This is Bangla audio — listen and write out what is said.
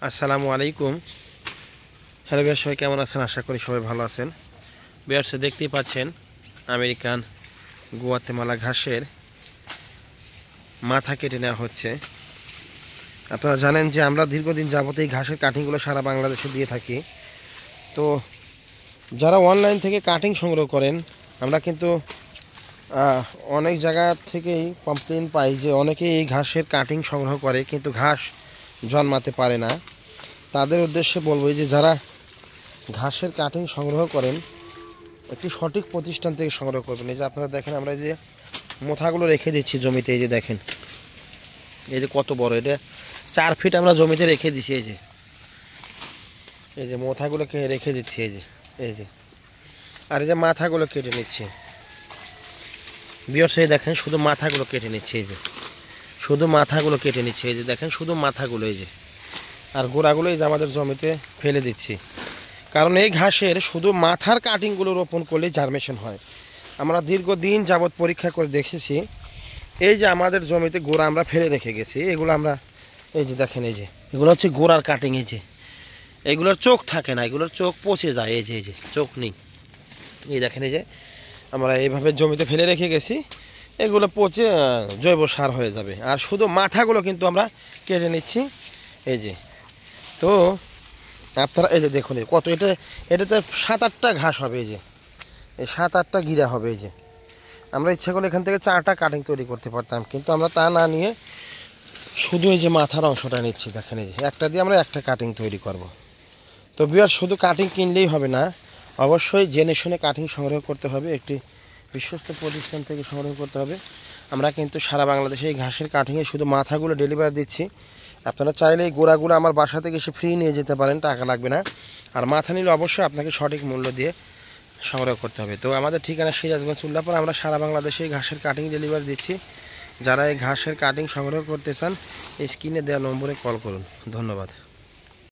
আসসালামু আলাইকুম। হ্যালো ভিউয়ার্স, সবাই কেমন আছেন? আশা করি সবাই ভালো আছেন। ভিউয়ার্স, দেখতেই পাচ্ছেন আমেরিকান গুয়াতেমালা ঘাসের মাথা কেটে নেওয়া হচ্ছে। আপনারা জানেন যে আমরা দীর্ঘদিন যাবত এই ঘাসের কাটিংগুলো সারা বাংলাদেশে দিয়ে থাকি। তো যারা অনলাইন থেকে কাটিং সংগ্রহ করেন, আমরা কিন্তু অনেক জায়গা থেকেই কমপ্লেন পাই যে অনেকেই এই ঘাসের কাটিং সংগ্রহ করে কিন্তু ঘাস জন্মাতে পারে না। তাদের উদ্দেশ্যে বলবো যে যারা ঘাসের কাটিং সংগ্রহ করেন একটি সঠিক প্রতিষ্ঠান থেকে সংগ্রহ করবেন। এই যে আপনারা দেখেন, আমরা এই যে মোথাগুলো রেখে দিচ্ছি জমিতে। এই যে দেখেন, এই যে কত বড়, এটা 4 ফিট আমরা জমিতে রেখে দিচ্ছি। এই যে মোথাগুলোকে রেখে দিচ্ছি। এই যে আর এই যে মাথাগুলো কেটে নিচ্ছি। ভিউয়ার্স, এই দেখেন শুধু মাথাগুলো কেটে নিচ্ছে। এই যে শুধু মাথাগুলো কেটে নিচ্ছে। এই যে দেখেন শুধু মাথাগুলো। এই যে আর গোড়াগুলো এই যে আমাদের জমিতে ফেলে দিচ্ছি, কারণ এই ঘাসের শুধু মাথার কাটিংগুলো রোপণ করলে জার্মেশন হয়। আমরা দীর্ঘদিন যাবৎ পরীক্ষা করে দেখেছি। এই যে আমাদের জমিতে গোড়া আমরা ফেলে রেখে গেছি, এগুলো আমরা এই যে দেখেন, এই যে এগুলো হচ্ছে গোড়ার কাটিং। এই যে এগুলোর চোখ থাকে না, এগুলোর চোখ পচে যায়। এই যে চোখ নেই। এই দেখেন, এই যে আমরা এইভাবে জমিতে ফেলে রেখে গেছি, এগুলো পচে জৈব সার হয়ে যাবে। আর শুধু মাথাগুলো কিন্তু আমরা কেটে নিচ্ছি। এই যে তো আপনারা এই যে দেখুন কত, এটাতে 7-8টা ঘাস হবে। এই যে এই 7-8টা গিরা হবে। এই যে আমরা ইচ্ছা করলে এখান থেকে 4টা কাটিং তৈরি করতে পারতাম, কিন্তু আমরা তা না নিয়ে শুধু এই যে মাথার অংশটা নিচ্ছি। দেখেন, এই যে একটা দিয়ে আমরা একটা কাটিং তৈরি করব। তো ভিউয়ার, শুধু কাটিং কিনলেই হবে না, অবশ্যই জেনে শুনে কাটিং সংগ্রহ করতে হবে, একটি বিশ্বস্ত প্রতিষ্ঠান থেকে সংগ্রহ করতে হবে। আমরা কিন্তু সারা বাংলাদেশে এই ঘাসের কাটিংয়ে শুধু মাথাগুলো ডেলিভারি দিচ্ছি। আপনারা চাইলে এই গোড়াগুলো আমার বাসা থেকে এসে ফ্রি নিয়ে যেতে পারেন, টাকা লাগবে না। আর মাথা নিলে অবশ্যই আপনাকে সঠিক মূল্য দিয়ে সংগ্রহ করতে হবে। তো আমাদের ঠিকানা সিরাজগঞ্জ উল্লাপার। আমরা সারা বাংলাদেশে এই ঘাসের কাটিং ডেলিভারি দিচ্ছি। যারা এই ঘাসের কাটিং সংগ্রহ করতে চান, এই স্ক্রিনে দেওয়া নম্বরে কল করুন। ধন্যবাদ।